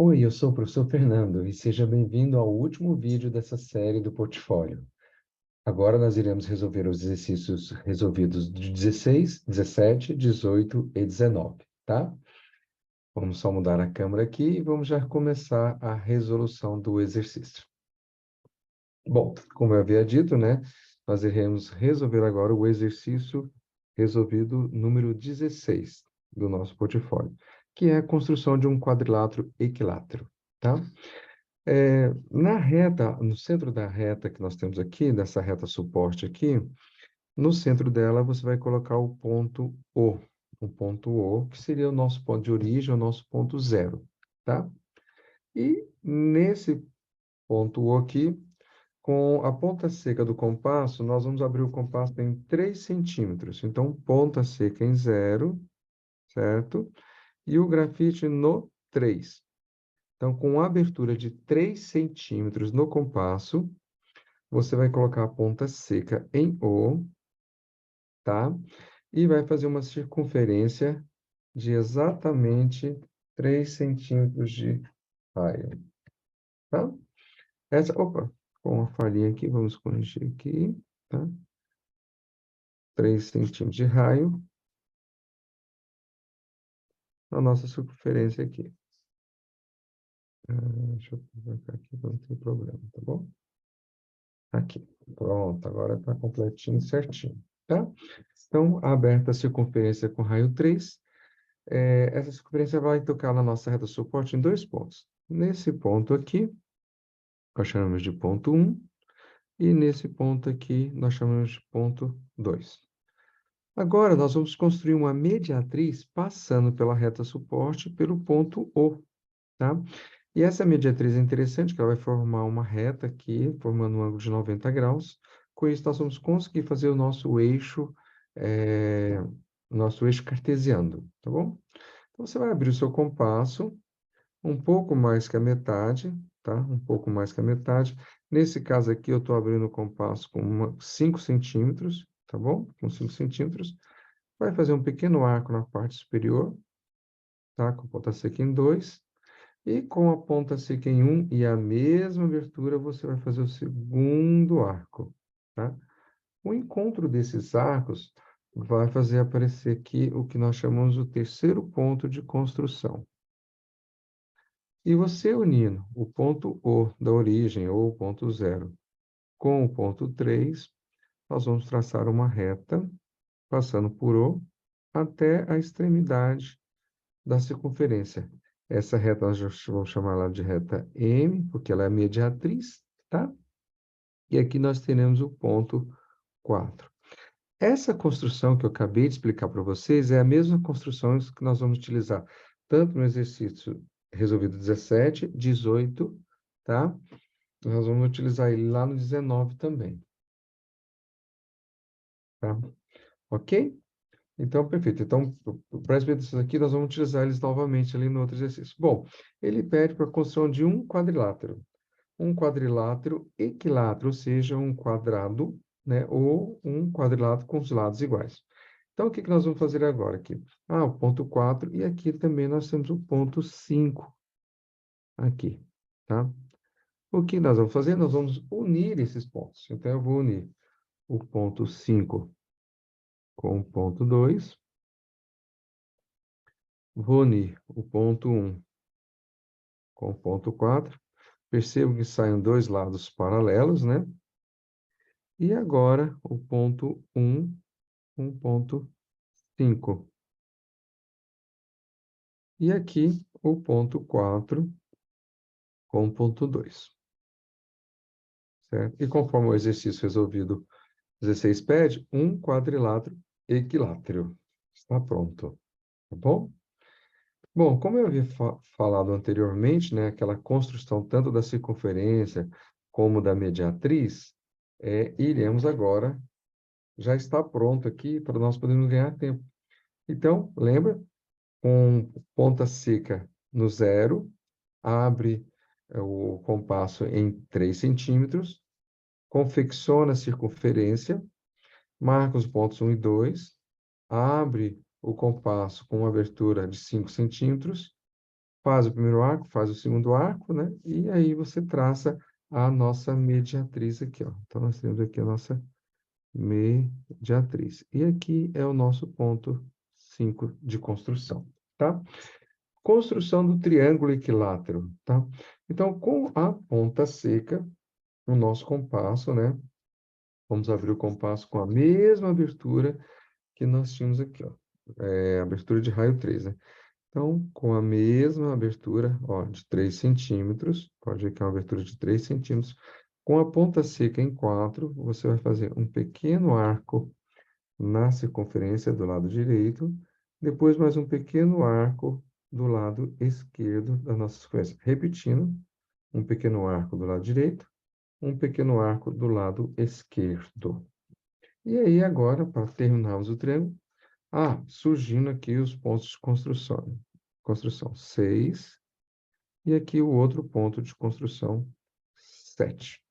Oi, eu sou o professor Fernando e seja bem-vindo ao último vídeo dessa série do portfólio. Agora nós iremos resolver os exercícios resolvidos de 16, 17, 18 e 19, tá? Vamos só mudar a câmera aqui e vamos já começar a resolução do exercício. Bom, como eu havia dito, né? Nós iremos resolver agora o exercício resolvido número 16 do nosso portfólio, que é a construção de um quadrilátero equilátero, tá? Na reta, no centro da reta que nós temos aqui, dessa reta suporte aqui, no centro dela você vai colocar o ponto O, que seria o nosso ponto de origem, o nosso ponto zero, tá? E nesse ponto O aqui, com a ponta seca do compasso, nós vamos abrir o compasso em 3 centímetros. Então, ponta seca em 0, certo? E o grafite no 3. Então, com a abertura de 3 centímetros no compasso, você vai colocar a ponta seca em O, tá? E vai fazer uma circunferência de exatamente 3 centímetros de raio, tá? Opa, com a falhinha aqui, vamos corrigir aqui, tá? 3 centímetros de raio na nossa circunferência aqui. Deixa eu colocar aqui para não ter problema, tá bom? Aqui, pronto, agora está completinho, certinho, tá? Então, aberta a circunferência com raio 3, essa circunferência vai tocar na nossa reta suporte em 2 pontos. Nesse ponto aqui, nós chamamos de ponto 1, e nesse ponto aqui, nós chamamos de ponto 2. Agora, nós vamos construir uma mediatriz passando pela reta suporte pelo ponto O, tá? E essa mediatriz é interessante, que ela vai formar uma reta aqui, formando um ângulo de 90 graus. Com isso, nós vamos conseguir fazer o nosso eixo cartesiano, tá bom? Então, você vai abrir o seu compasso, um pouco mais que a metade, tá? Um pouco mais que a metade. Nesse caso aqui, eu estou abrindo o compasso com 5 centímetros, tá bom? Com 5 centímetros. Vai fazer um pequeno arco na parte superior, tá? Com a ponta seca em 2. E com a ponta seca em 1 e a mesma abertura, você vai fazer o segundo arco, tá? O encontro desses arcos vai fazer aparecer aqui o que nós chamamos o terceiro ponto de construção. E você unindo o ponto O da origem, ou o ponto zero, com o ponto 3, nós vamos traçar uma reta, passando por O, até a extremidade da circunferência. Essa reta nós já vamos chamar ela de reta M, porque ela é a mediatriz, tá? E aqui nós teremos o ponto 4. Essa construção que eu acabei de explicar para vocês é a mesma construção que nós vamos utilizar tanto no exercício resolvido 17, 18, tá? Nós vamos utilizar ele lá no 19 também, tá? Ok? Então, perfeito. Então, para as exercícios aqui, nós vamos utilizar eles novamente ali no outro exercício. Bom, ele pede para a construção de um quadrilátero. Um quadrilátero equilátero, ou seja, um quadrado, né? Ou um quadrilátero com os lados iguais. Então, o que que nós vamos fazer agora aqui? O ponto 4, e aqui também nós temos o ponto 5, aqui, tá? O que nós vamos fazer? Nós vamos unir esses pontos. Então, eu vou unir o ponto 5 com o ponto 2, vou unir o ponto 1 com o ponto 4. Percebo que saem dois lados paralelos, né? E agora, o ponto 1 com o ponto 5. E aqui, o ponto 4 com o ponto 2. Certo? E conforme o exercício resolvido 16 pede, um quadrilátero equilátero. Está pronto, tá bom? Bom, como eu havia falado anteriormente, né, aquela construção tanto da circunferência como da mediatriz, iremos agora, já está pronto aqui para nós podermos ganhar tempo. Então, lembra? Com ponta seca no zero, abre o compasso em 3 centímetros, confecciona a circunferência, marca os pontos 1 e 2, abre o compasso com uma abertura de 5 centímetros, faz o primeiro arco, faz o segundo arco, né? E aí você traça a nossa mediatriz aqui, ó. Então, nós temos aqui a nossa mediatriz. E aqui é o nosso ponto 5 de construção, tá? Construção do triângulo equilátero, tá? Então, com a ponta seca, o nosso compasso, né? Vamos abrir o compasso com a mesma abertura que nós tínhamos aqui, ó. Abertura de raio 3, né? Então, com a mesma abertura, ó, de 3 centímetros, pode ver que é uma abertura de 3 centímetros, com a ponta seca em 4, você vai fazer um pequeno arco na circunferência do lado direito, depois mais um pequeno arco do lado esquerdo da nossa circunferência. Repetindo, um pequeno arco do lado direito, um pequeno arco do lado esquerdo. E aí, agora, para terminarmos o triângulo, surgindo aqui os pontos de construção. Construção 6, e aqui o outro ponto de construção 7.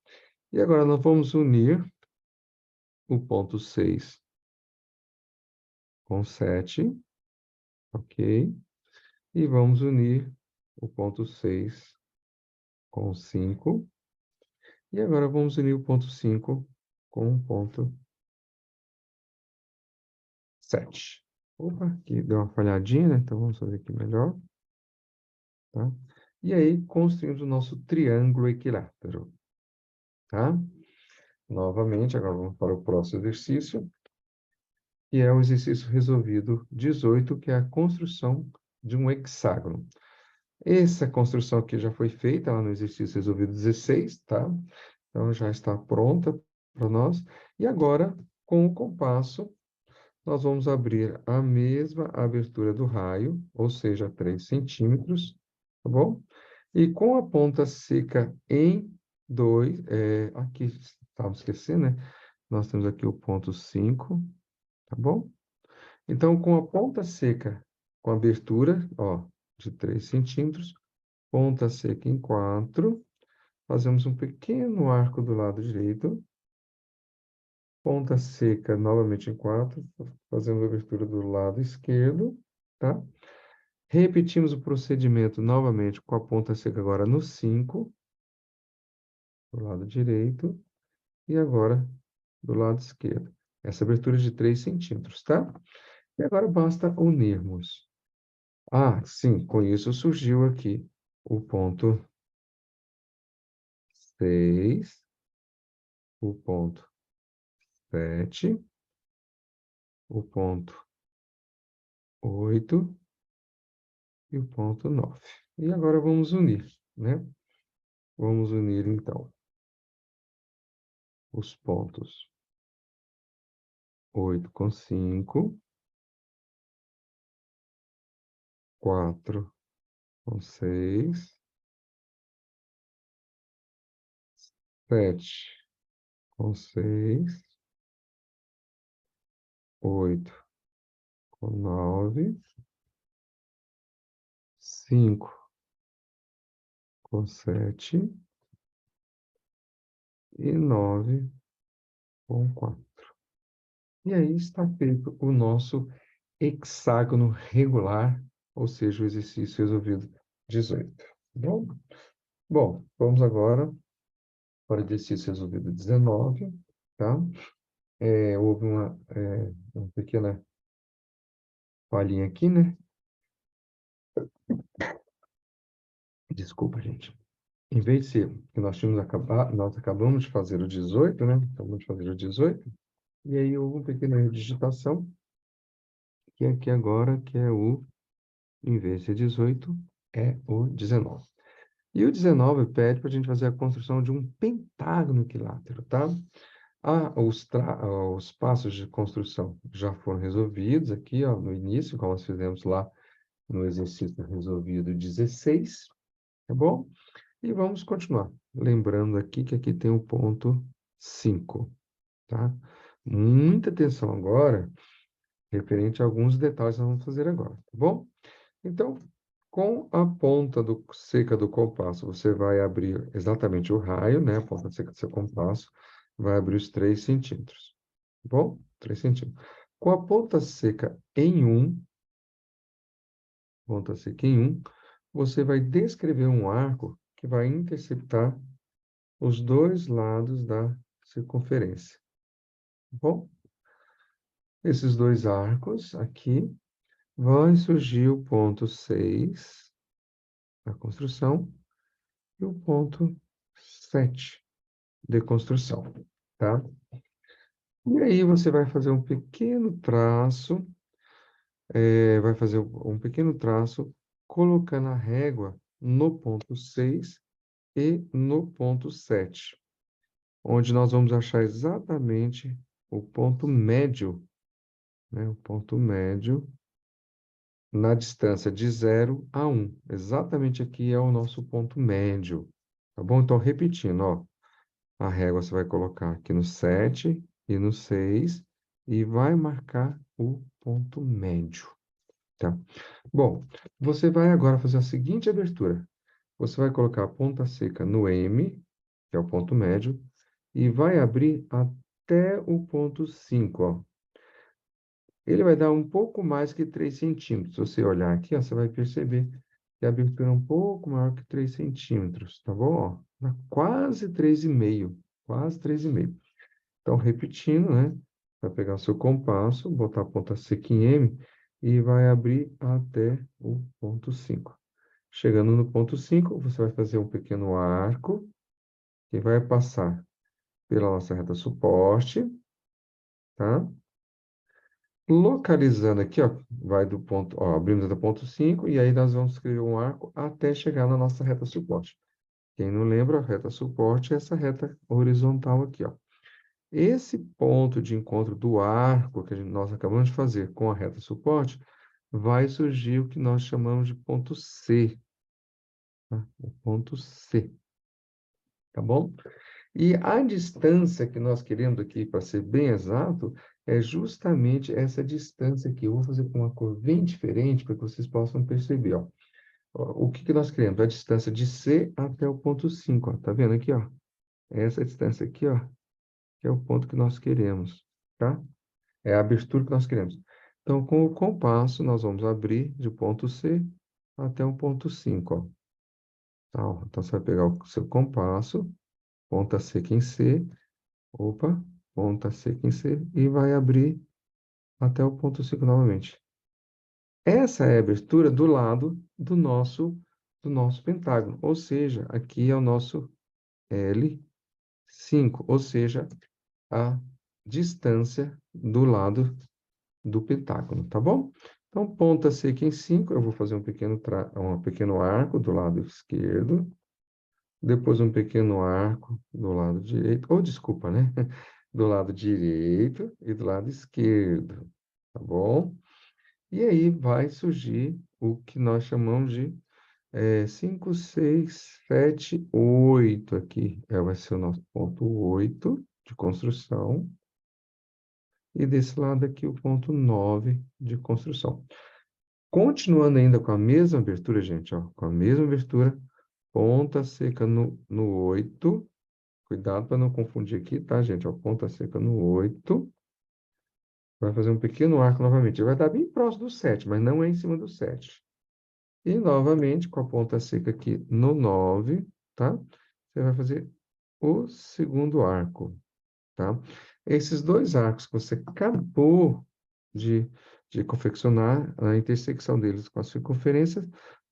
E agora nós vamos unir o ponto 6 com 7, ok? E vamos unir o ponto 6 com 5. E agora vamos unir o ponto 5 com o ponto 7. Opa, aqui deu uma falhadinha, né? Então vamos fazer aqui melhor. Tá? E aí construímos o nosso triângulo equilátero. Tá? Novamente, agora vamos para o próximo exercício, que é o exercício resolvido 18, que é a construção de um hexágono. Essa construção aqui já foi feita lá no exercício resolvido 16, tá? Então, já está pronta para nós. E agora, com o compasso, nós vamos abrir a mesma abertura do raio, ou seja, 3 centímetros, tá bom? E com a ponta seca em 2, aqui estávamos esquecendo, né? Nós temos aqui o ponto 5, tá bom? Então, com a ponta seca, com abertura, ó, de 3 centímetros, ponta seca em 4, fazemos um pequeno arco do lado direito, ponta seca novamente em 4, fazemos a abertura do lado esquerdo, tá? Repetimos o procedimento novamente com a ponta seca agora no 5, do lado direito, e agora do lado esquerdo. Essa abertura de 3 centímetros, tá? E agora basta unirmos. Sim, com isso surgiu aqui o ponto 6, o ponto 7, o ponto 8 e o ponto 9. E agora vamos unir, né? Vamos unir, então, os pontos 8 com 5, 4 com 6, 7 com 6, 8 com 9, 5 com 7 e 9 com 4. E aí está feito o nosso hexágono regular, ou seja, o exercício resolvido 18. Bom, vamos agora para o exercício resolvido 19, tá? Houve uma pequena falhinha aqui, né? Desculpa, gente. Em vez de ser que nós tínhamos acabado, nós acabamos de fazer o 18, né? Acabamos de fazer o 18, e aí houve um pequeno erro de digitação, que é aqui agora, que é em vez de ser 18, é o 19. E o 19 pede para a gente fazer a construção de um pentágono equilátero, tá? Os passos de construção já foram resolvidos aqui, ó, no início, como nós fizemos lá no exercício resolvido 16, tá bom? E vamos continuar. Lembrando aqui que aqui tem o ponto 5, tá? Muita atenção agora, referente a alguns detalhes que nós vamos fazer agora, tá bom? Então, com a ponta seca do compasso, você vai abrir exatamente o raio, né? A ponta seca do seu compasso vai abrir os 3 centímetros. Tá bom? 3 centímetros. Com a ponta seca em 1, você vai descrever um arco que vai interceptar os dois lados da circunferência. Tá bom? Esses dois arcos aqui, vai surgir o ponto 6 da construção e o ponto 7 de construção, tá? E aí você vai fazer um pequeno traço, vai fazer um pequeno traço colocando a régua no ponto 6 e no ponto 7, onde nós vamos achar exatamente o ponto médio, né? O ponto médio na distância de 0 a 1. Exatamente aqui é o nosso ponto médio, tá bom? Então, repetindo, ó, a régua você vai colocar aqui no 7 e no 6 e vai marcar o ponto médio, tá? Bom, você vai agora fazer a seguinte abertura. Você vai colocar a ponta seca no M, que é o ponto médio, e vai abrir até o ponto 5, ó. Ele vai dar um pouco mais que 3 centímetros. Se você olhar aqui, ó, você vai perceber que a abertura é um pouco maior que 3 centímetros, tá bom? Ó, dá quase 3,5, quase 3,5. Então, repetindo, né? Vai pegar o seu compasso, botar a ponta seca em M e vai abrir até o ponto 5. Chegando no ponto 5, você vai fazer um pequeno arco que vai passar pela nossa reta suporte, tá? Localizando aqui, ó, vai do ponto, ó, abrimos até o ponto 5 e aí nós vamos escrever um arco até chegar na nossa reta suporte. Quem não lembra, a reta suporte é essa reta horizontal aqui, ó. Esse ponto de encontro do arco que nós acabamos de fazer com a reta suporte, vai surgir o que nós chamamos de ponto C, tá? O ponto C, tá bom? E a distância que nós queremos aqui, para ser bem exato, é justamente essa distância aqui. Eu vou fazer com uma cor bem diferente para que vocês possam perceber, ó. O que que nós queremos? A distância de C até o ponto 5, ó. Tá vendo aqui, ó? Essa distância aqui, ó, que é o ponto que nós queremos, tá? É a abertura que nós queremos. Então, com o compasso, nós vamos abrir de ponto C até o ponto 5, ó. Tá, ó. Então, você vai pegar o seu compasso, ponta seca em C, opa, ponta seca em C, e vai abrir até o ponto 5 novamente. Essa é a abertura do lado do nosso pentágono, ou seja, aqui é o nosso L5, ou seja, a distância do lado do pentágono, tá bom? Então, ponta seca em 5, eu vou fazer um pequeno arco do lado esquerdo, depois um pequeno arco do lado direito, ou desculpa, né? Do lado direito e do lado esquerdo, tá bom? E aí vai surgir o que nós chamamos de 5, 6, 7, 8 aqui. Vai ser o nosso ponto 8 de construção. E desse lado aqui o ponto 9 de construção. Continuando ainda com a mesma abertura, gente, ó, com a mesma abertura, ponta seca no 8. Cuidado para não confundir aqui, tá, gente? Ó, ponta seca no 8. Vai fazer um pequeno arco novamente. Ele vai estar bem próximo do 7, mas não é em cima do 7. E novamente, com a ponta seca aqui no 9, tá? Você vai fazer o segundo arco, tá? Esses dois arcos que você acabou de confeccionar, a intersecção deles com as circunferências,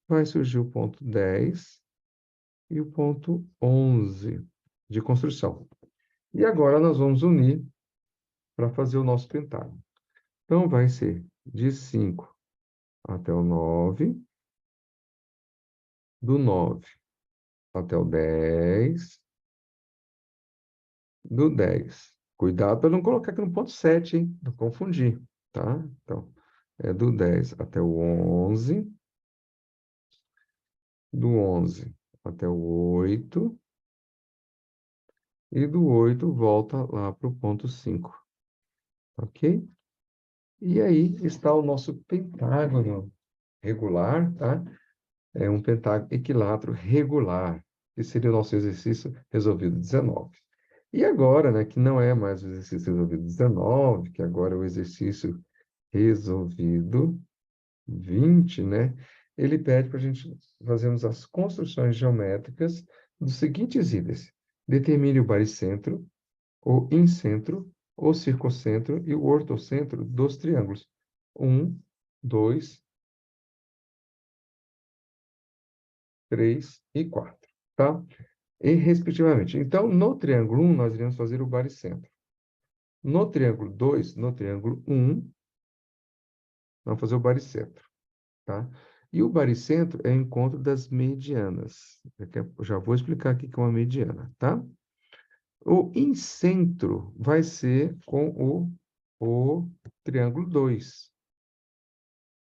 vai surgir o ponto 10 e o ponto 11 de construção. E agora nós vamos unir para fazer o nosso pentágono. Então, vai ser de 5 até o 9, do 9 até o 10, do 10. Cuidado para não colocar aqui no ponto 7, hein? Não confundir, tá? Então, é do 10 até o 11, do 11 até o 8, e do 8 volta lá para o ponto 5, ok? E aí está o nosso pentágono regular, tá? É um pentágono equilátero regular, que seria o nosso exercício resolvido 19. E agora, né, que não é mais o exercício resolvido 19, que agora é o exercício resolvido 20, né? ele pede para a gente fazermos as construções geométricas dos seguintes itens. Determine o baricentro, o incentro, o circocentro e o ortocentro dos triângulos. 1, 2, 3 e 4, tá? E respectivamente. Então, no triângulo 1, nós iremos fazer o baricentro. No triângulo 2, no triângulo 1, vamos fazer o baricentro, tá? E o baricentro é o encontro das medianas. Eu já vou explicar aqui que é uma mediana, tá? O incentro vai ser com o triângulo 2,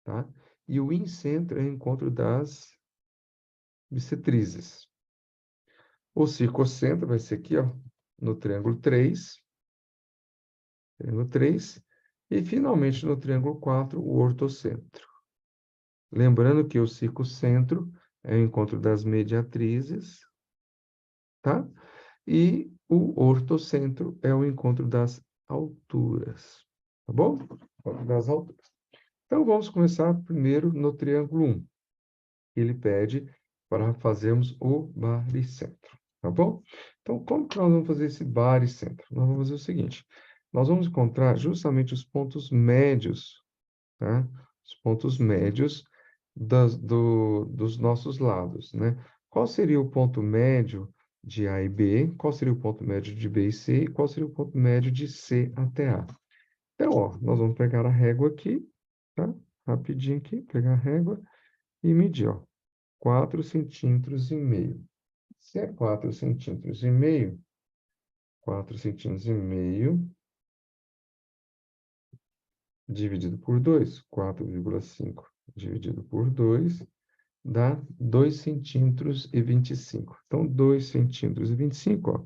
tá? E o incentro é o encontro das bissetrizes. O circocentro vai ser aqui, ó, no triângulo 3, triângulo 3, e finalmente no triângulo 4, o ortocentro. Lembrando que o circocentro é o encontro das mediatrizes, tá? E o ortocentro é o encontro das alturas, tá bom? Encontro das alturas. Então, vamos começar primeiro no triângulo 1. Ele pede para fazermos o baricentro, tá bom? Então, como que nós vamos fazer esse baricentro? Nós vamos fazer o seguinte, nós vamos encontrar justamente os pontos médios, tá? Os pontos médios dos nossos lados, né? Qual seria o ponto médio de A e B? Qual seria o ponto médio de B e C? E qual seria o ponto médio de C até A? Então, ó, nós vamos pegar a régua aqui, tá? Rapidinho aqui, pegar a régua e medir, ó. 4,5 centímetros. Se é 4,5 centímetros, 4,5 centímetros dividido por 2, 4,5 dividido por 2, dá 2,25 centímetros. Então, 2,25 centímetros, ó.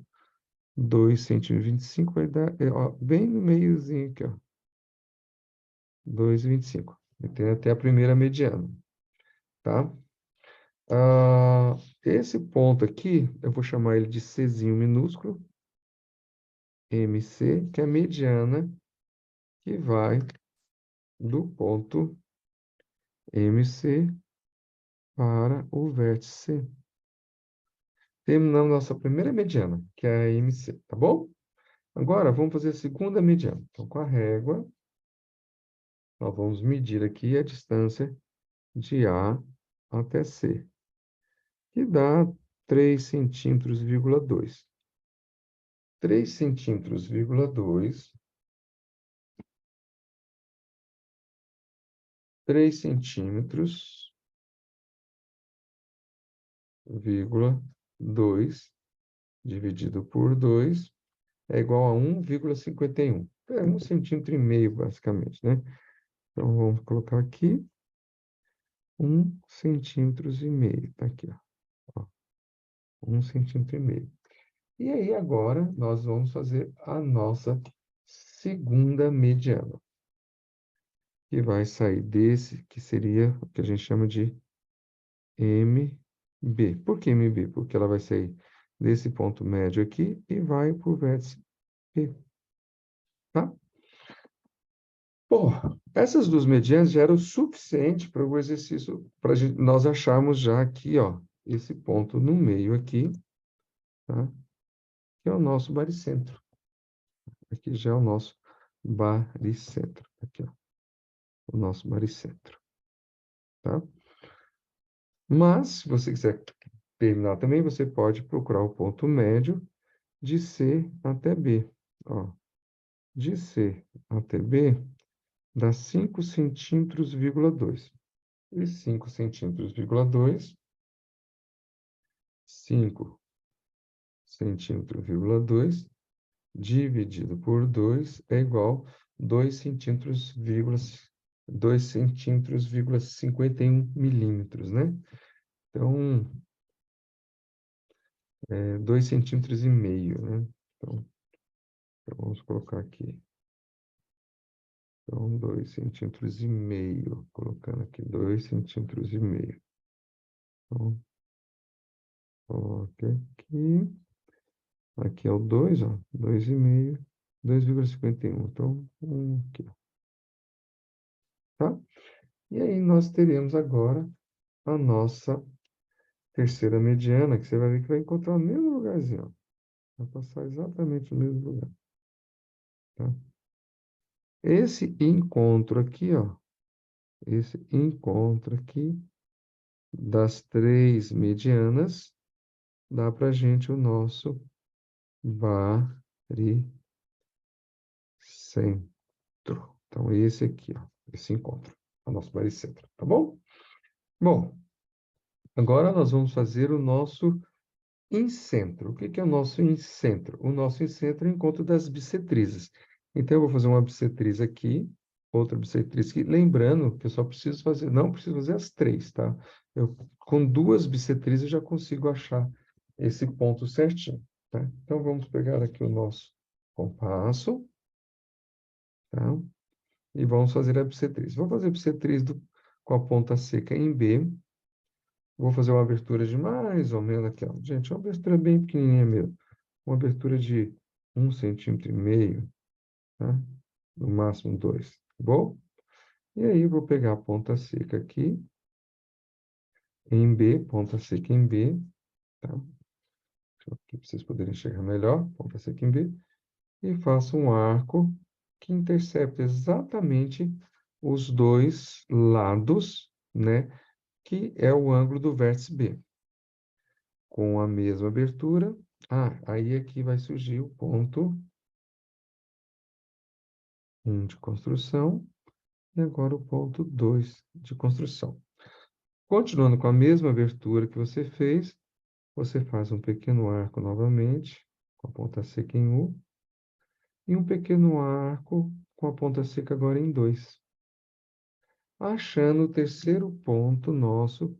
2,25 centímetros vai dar, ó, bem no meiozinho aqui, ó. 2,25. Tem até a primeira mediana, tá? Esse ponto aqui, eu vou chamar ele de Czinho minúsculo, MC, que é a mediana que vai do ponto MC para o vértice C. Terminamos nossa primeira mediana, que é a MC, tá bom? Agora, vamos fazer a segunda mediana. Então, com a régua, nós vamos medir aqui a distância de A até C, que dá 3,2 centímetros. 3,2 centímetros, 3,2 centímetros dividido por 2 é igual a 1,51. É 1,5 centímetros, basicamente, né? Então, vamos colocar aqui 1,5 centímetros. Tá aqui, ó. 1,5 centímetros. E aí, agora, nós vamos fazer a nossa segunda mediana, que vai sair desse, que seria o que a gente chama de MB. Por que MB? Porque ela vai sair desse ponto médio aqui e vai para o vértice P, tá? Bom, essas duas medianas já eram o suficiente para o exercício, para nós acharmos já aqui, ó, esse ponto no meio aqui, tá? Que é o nosso baricentro. Aqui já é o nosso baricentro. Aqui, ó, o nosso baricentro, tá? Mas, se você quiser terminar também, você pode procurar o ponto médio de C até B. Ó, de C até B dá 5,2 centímetros. E 5,2 centímetros, 5,2 centímetros dividido por 2 é igual a 2,51 centímetros, né? Então, 2,5 centímetros, né? Então, vamos colocar aqui. Então, 2,5 centímetros, colocando aqui 2,5 centímetros. Então, coloque aqui. Aqui é o 2, ó, 2,5, 2,51. Então, aqui, ó, tá? E aí, nós teremos agora a nossa terceira mediana, que você vai ver que vai encontrar no mesmo lugarzinho, ó. Vai passar exatamente no mesmo lugar, tá? Esse encontro aqui, ó, esse encontro aqui das três medianas, dá pra gente o nosso baricentro. Então, esse aqui, ó, esse encontro, é o nosso baricentro, tá bom? Bom, agora nós vamos fazer o nosso incentro. O que que é o nosso incentro? O nosso incentro é o encontro das bissetrizes. Então, eu vou fazer uma bissetriz aqui, outra bissetriz aqui. Lembrando que eu só preciso fazer, não preciso fazer as três, tá? Eu, com duas bissetrizes, eu já consigo achar esse ponto certinho, tá? Então, vamos pegar aqui o nosso compasso, tá? E vamos fazer a bissetriz. Vou fazer a bissetriz com a ponta seca em B. Vou fazer uma abertura de mais ou menos aqui, ó. Gente, é uma abertura bem pequenininha mesmo. Uma abertura de 1,5 cm, tá? No máximo 2, tá bom? E aí, vou pegar a ponta seca aqui, em B, ponta seca em B, tá? Aqui para vocês poderem enxergar melhor, ponta seca em B, e faço um arco que intercepta exatamente os dois lados, né? Que é o ângulo do vértice B. Com a mesma abertura, aí aqui vai surgir o ponto 1 de construção, e agora o ponto 2 de construção. Continuando com a mesma abertura que você fez, você faz um pequeno arco novamente, com a ponta seca em U, e um pequeno arco com a ponta seca agora em 2, achando o terceiro ponto nosso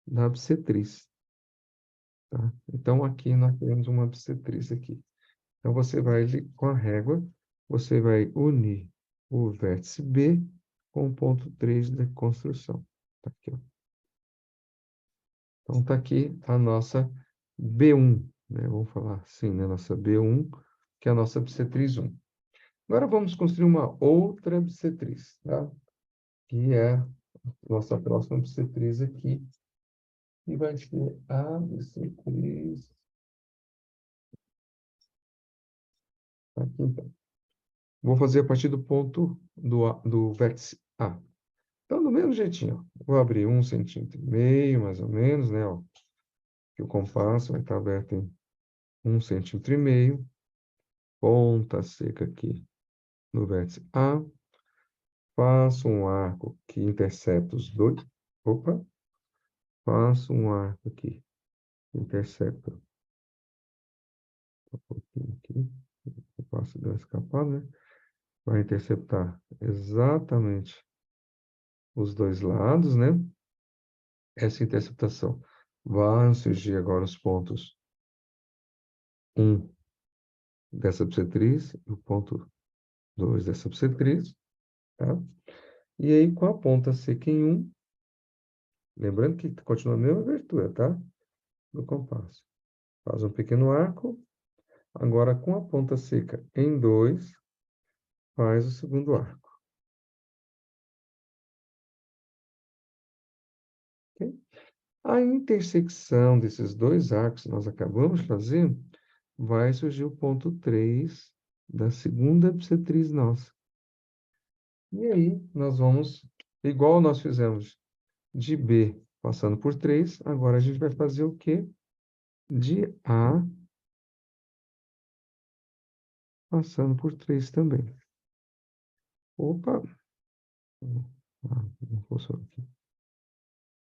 da bissetriz, tá? Então, aqui nós temos uma bissetriz aqui. Então, você vai, com a régua, você vai unir o vértice B com o ponto 3 da construção. Tá aqui, ó. Então, está aqui a nossa B1, né? Vamos falar assim, né? Nossa B1, que é a nossa bissetriz 1. Agora, vamos construir uma outra bissetriz, tá? Que é a nossa próxima bissetriz aqui. E vai ser a bissetriz... Tá aqui, então. Vou fazer a partir do ponto do vértice A. Então, do mesmo jeitinho, ó, vou abrir 1,5 cm, mais ou menos, né? Ó, que o compasso vai estar aberto em 1,5 cm. Ponta seca aqui no vértice A. Faço um arco que intercepta os dois. Opa! Faço um arco aqui que intercepta um pouquinho aqui. O passo deu uma escapada, né? Vai interceptar exatamente os dois lados, né? Essa interceptação vai surgir agora os pontos 1 dessa bissetriz, o ponto 2 dessa bissetriz, tá? E aí, com a ponta seca em 1, lembrando que continua a mesma abertura, tá? Do compasso. Faz um pequeno arco, agora com a ponta seca em 2, faz o segundo arco. Okay? A intersecção desses dois arcos que nós acabamos de fazer, vai surgir o ponto 3 da segunda bissetriz nossa. E aí, nós vamos, igual nós fizemos de B passando por 3, agora a gente vai fazer o quê? De A passando por 3 também. Opa! Não funcionou aqui.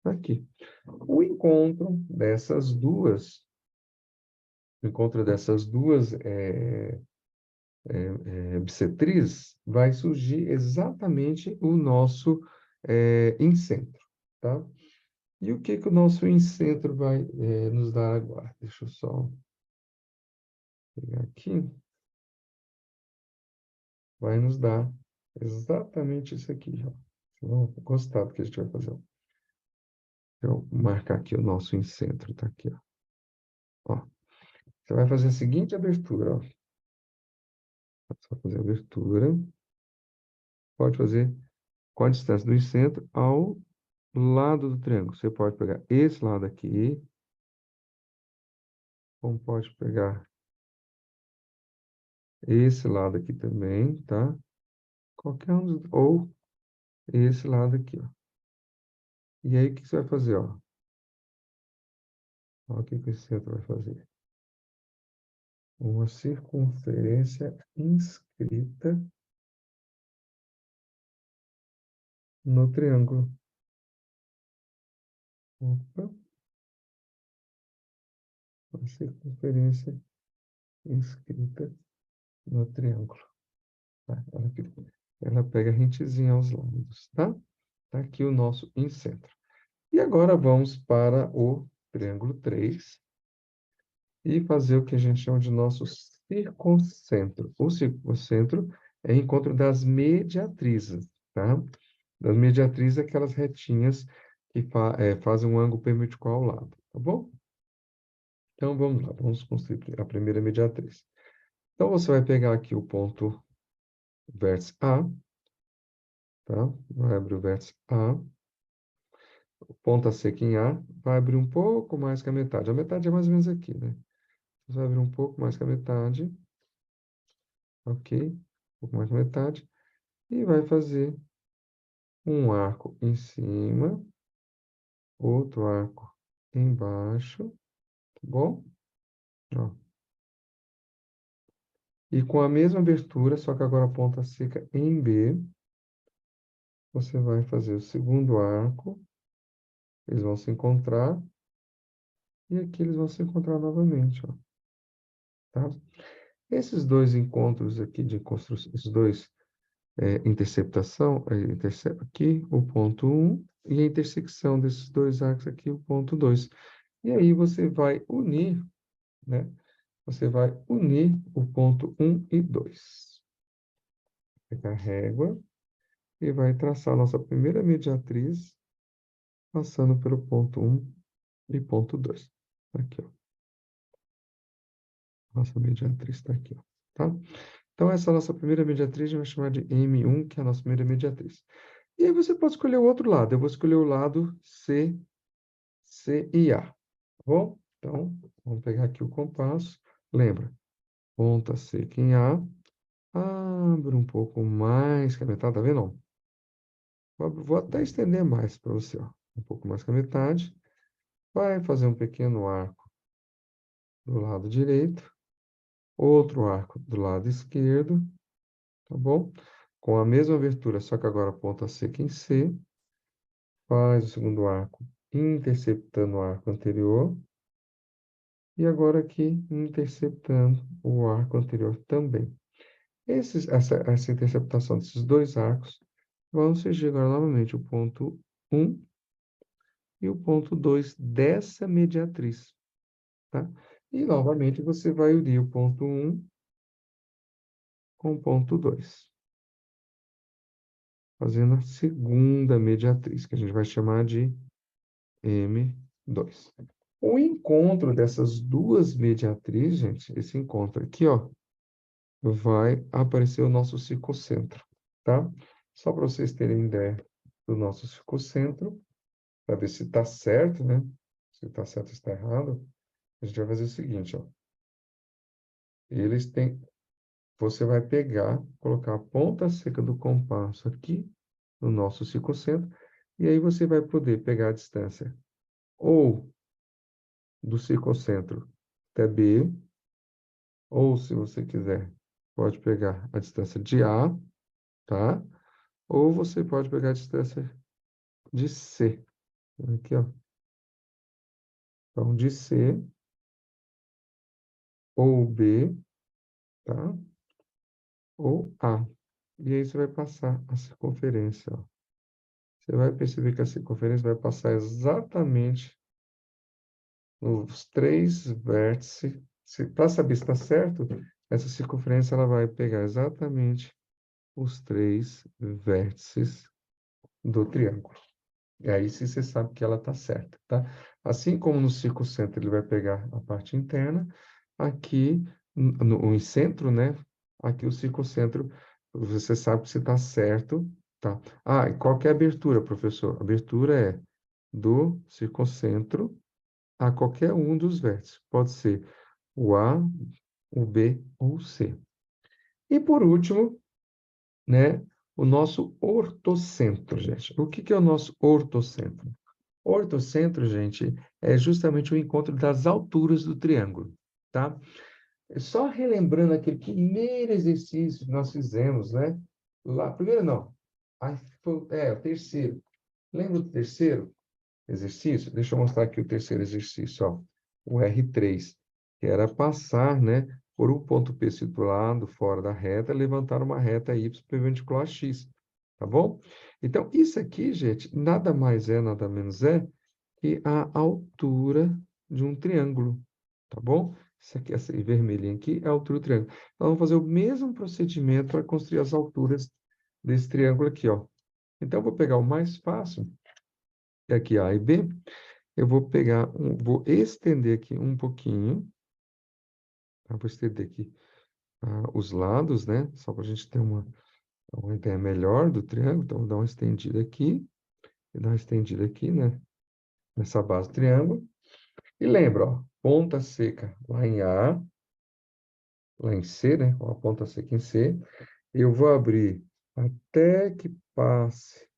Aqui. O encontro dessas duas bissetrizes vai surgir exatamente o nosso incentro, tá? E o que que o nosso incentro vai nos dar agora? Deixa eu só pegar aqui. Vai nos dar exatamente isso aqui, ó. Vocês vão gostar do que a gente vai fazer. Deixa eu marcar aqui o nosso incentro, tá aqui, ó. Ó, você vai fazer a seguinte abertura, ó. Só fazer a abertura. Pode fazer com a distância do incentro ao lado do triângulo. Você pode pegar esse lado aqui, como pode pegar esse lado aqui também, tá? Qualquer um dos, ou esse lado aqui, ó. E aí, o que você vai fazer, ó? Ó, o que que esse centro vai fazer? Uma circunferência inscrita no triângulo. Opa, uma circunferência inscrita no triângulo. Tá? Ela pega rentezinha aos lados, tá? Tá aqui o nosso incentro. E agora vamos para o triângulo 3 e fazer o que a gente chama de nosso circuncentro. O circuncentro é encontro das mediatrizes, tá? Das mediatrizes, aquelas retinhas que fazem um ângulo perpendicular ao lado, tá bom? Então, vamos lá, vamos construir a primeira mediatriz. Então, você vai pegar aqui o ponto vértice A, tá? Vai abrir o vértice A, ponta seca em A, vai abrir um pouco mais que a metade. A metade é mais ou menos aqui, né? Você vai abrir um pouco mais que a metade, ok? Um pouco mais que a metade. E vai fazer um arco em cima, outro arco embaixo, tá bom? Ó. E com a mesma abertura, só que agora a ponta seca em B, você vai fazer o segundo arco, eles vão se encontrar, e aqui eles vão se encontrar novamente, ó, tá? Esses dois encontros aqui de construção, esses dois interceptação, aqui o ponto 1, e a intersecção desses dois arcos aqui, o ponto 2. E aí você vai unir, né? Você vai unir o ponto 1 e 2. Pegar a régua e vai traçar a nossa primeira mediatriz, passando pelo ponto 1 e ponto 2. Aqui, ó. Nossa mediatriz está aqui, ó, tá? Então, essa é a nossa primeira mediatriz, a gente vai chamar de M1, que é a nossa primeira mediatriz. E aí você pode escolher o outro lado. Eu vou escolher o lado C, C e A, tá bom? Então, vamos pegar aqui o compasso. Lembra, ponta seca em A, abre um pouco mais que a metade, tá vendo? Vou até estender mais para você, ó. Um pouco mais que a metade. Vai fazer um pequeno arco do lado direito, outro arco do lado esquerdo, tá bom? Com a mesma abertura, só que agora ponta seca em C. Faz o segundo arco interceptando o arco anterior. E agora aqui interceptando o arco anterior também. Essa interceptação desses dois arcos vão surgir agora novamente o ponto 1 e o ponto 2 dessa mediatriz, tá? E novamente você vai unir o ponto 1 com o ponto 2, fazendo a segunda mediatriz, que a gente vai chamar de M2. O encontro dessas duas mediatrizes, gente, esse encontro aqui, ó, vai aparecer o nosso circocentro, tá? Só para vocês terem ideia do nosso circocentro, para ver se está certo, né? Se está certo ou está errado, a gente vai fazer o seguinte, ó. Eles têm, você vai pegar, colocar a ponta seca do compasso aqui no nosso circocentro, e aí você vai poder pegar a distância ou do circocentro até B, ou se você quiser, pode pegar a distância de A, tá? Ou você pode pegar a distância de C. Aqui, ó. Então, de C ou B, tá? Ou A. E aí você vai passar a circunferência, ó. Você vai perceber que a circunferência vai passar exatamente nos três vértices. Para saber se está certo, essa circunferência ela vai pegar exatamente os três vértices do triângulo. E aí sim você sabe que ela está certa, tá? Assim como no circuncentro ele vai pegar a parte interna, aqui no centro, né? Aqui o circuncentro, você sabe que se está certo, Tá? Ah, e qual que é a abertura, professor? A abertura é do circuncentro a qualquer um dos vértices. Pode ser o A, o B ou o C. E por último, né, o nosso ortocentro, gente. O que que é o nosso ortocentro? Ortocentro, gente, é justamente o encontro das alturas do triângulo, tá? Só relembrando aquele primeiro exercício que nós fizemos, né? Lá, primeiro não. O terceiro. Lembra do terceiro exercício? Deixa eu mostrar aqui o terceiro exercício, ó. O R3, que era passar, né, por um ponto P situado fora da reta, levantar uma reta Y perpendicular a X, tá bom? Então, isso aqui, gente, nada mais é, nada menos é que a altura de um triângulo, tá bom? Isso aqui, essa vermelhinha aqui, é a altura do triângulo. Então, vamos fazer o mesmo procedimento para construir as alturas desse triângulo aqui, ó. Então, eu vou pegar o mais fácil, que é aqui A e B. Eu vou pegar, vou estender aqui um pouquinho, tá? Vou estender aqui os lados, né? Só para a gente ter uma ideia melhor do triângulo. Então, vou dar uma estendida aqui, e dar uma estendida aqui, né? Nessa base do triângulo. E lembra, ó, ponta seca lá em A, lá em C, né? Ó, a ponta seca em C. Eu vou abrir até que passe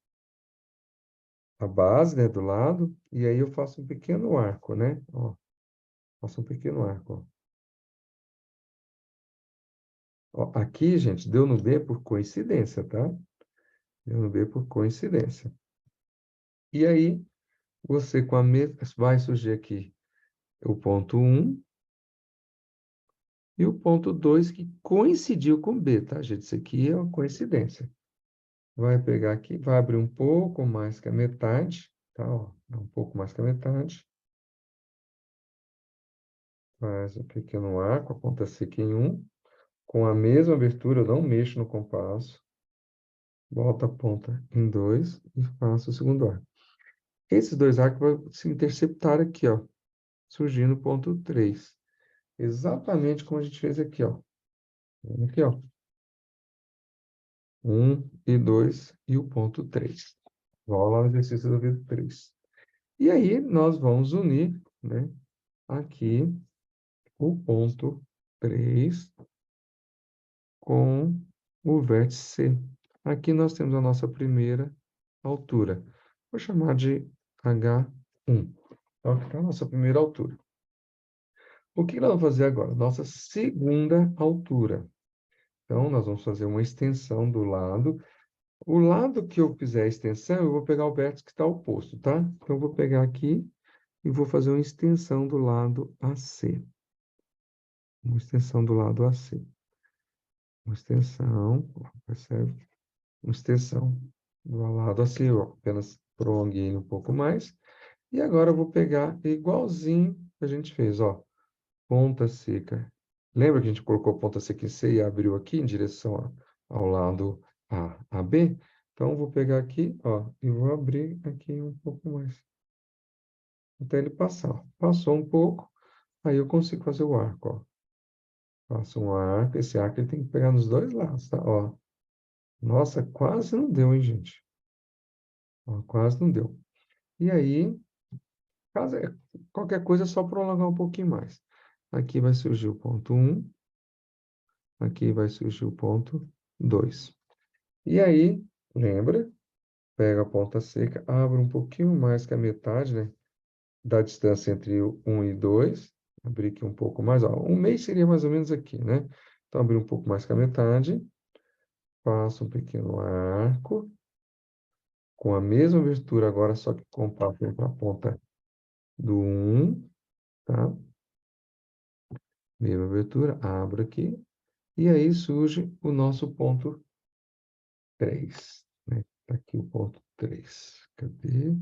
a base, né, do lado, e aí eu faço um pequeno arco, né? Ó, faço um pequeno arco, ó. Ó, aqui, gente, deu no B por coincidência, tá? Deu no B por coincidência. E aí, você com a mesma... Vai surgir aqui o ponto 1 e o ponto 2 que coincidiu com B, tá, gente? Isso aqui é uma coincidência. Vai pegar aqui, vai abrir um pouco mais que a metade, tá? Ó, um pouco mais que a metade. Faz um pequeno arco, a ponta seca em 1. Com a mesma abertura, eu não mexo no compasso. Volto a ponta em 2 e faço o segundo arco. Esses dois arcos vão se interceptar aqui, ó, surgindo o ponto 3. Exatamente como a gente fez aqui, ó. Aqui, ó. 1 e 2 e o ponto 3. Igual lá no exercício do vídeo 3. E aí, nós vamos unir, né, aqui o ponto 3 com o vértice C. Aqui nós temos a nossa primeira altura. Vou chamar de H1. Então, aqui está a nossa primeira altura. O que nós vamos fazer agora? Nossa segunda altura. Então, nós vamos fazer uma extensão do lado. O lado que eu fizer a extensão, eu vou pegar o vértice que está oposto, tá? Então, eu vou pegar aqui e vou fazer uma extensão do lado AC. Uma extensão do lado AC. Uma extensão, ó, percebe? Uma extensão do lado AC, ó, apenas prolonguei um pouco mais. E agora eu vou pegar igualzinho que a gente fez, ó. Ponta seca. Lembra que a gente colocou ponta seca em C e abriu aqui em direção ao lado AB? Então, eu vou pegar aqui, ó, e vou abrir aqui um pouco mais. Até ele passar. Ó. Passou um pouco, aí eu consigo fazer o arco, ó. Faço um arco, esse arco ele tem que pegar nos dois lados, tá? Ó. Nossa, quase não deu, hein, gente? Ó, quase não deu. E aí, qualquer coisa é só prolongar um pouquinho mais. Aqui vai surgir o ponto 1, aqui vai surgir o ponto 2. E aí, lembra? Pega a ponta seca, abre um pouquinho mais que a metade, né? Da distância entre o 1 e 2. Abrir aqui um pouco mais, ó. 1/2 seria mais ou menos aqui, né? Então, abrir um pouco mais que a metade. Faço um pequeno arco. Com a mesma abertura agora, só que com o passo para a ponta do 1, tá? Mesma abertura, abro aqui. E aí surge o nosso ponto 3, né? Tá aqui o ponto 3. Cadê?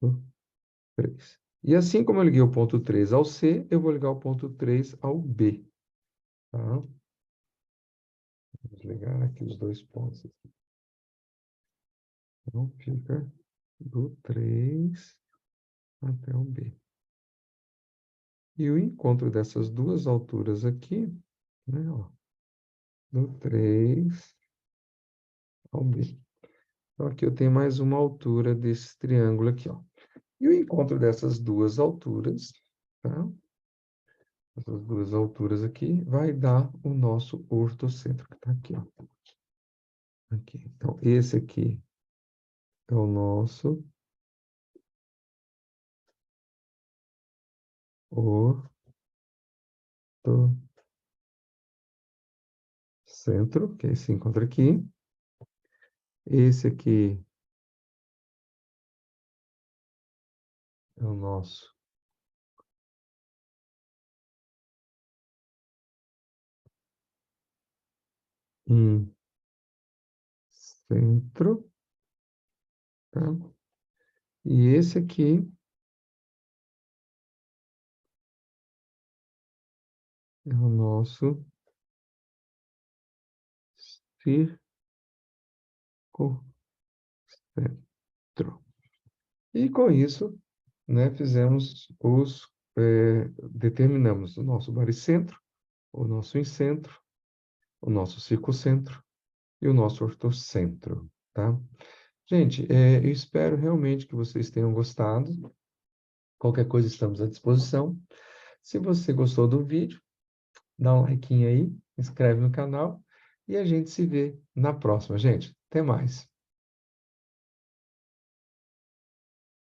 O 3. E assim como eu liguei o ponto 3 ao C, eu vou ligar o ponto 3 ao B. Tá? Vamos ligar aqui os dois pontos. Então, fica do 3 até o B. E o encontro dessas duas alturas aqui, né, ó, do 3 ao B. Então, aqui eu tenho mais uma altura desse triângulo aqui, ó. E o encontro dessas duas alturas, tá? Essas duas alturas aqui, vai dar o nosso ortocentro, que está aqui, ó. Aqui. Então, esse aqui é o nosso ortocentro, que se encontra aqui. Esse aqui é o nosso centro, tá? E esse aqui é o nosso circocentro. E com isso, né, determinamos o nosso baricentro, o nosso incentro, o nosso circocentro e o nosso ortocentro, tá? Gente, eu espero realmente que vocês tenham gostado. Qualquer coisa estamos à disposição. Se você gostou do vídeo, dá um like aí, inscreve no canal e a gente se vê na próxima, gente. Até mais.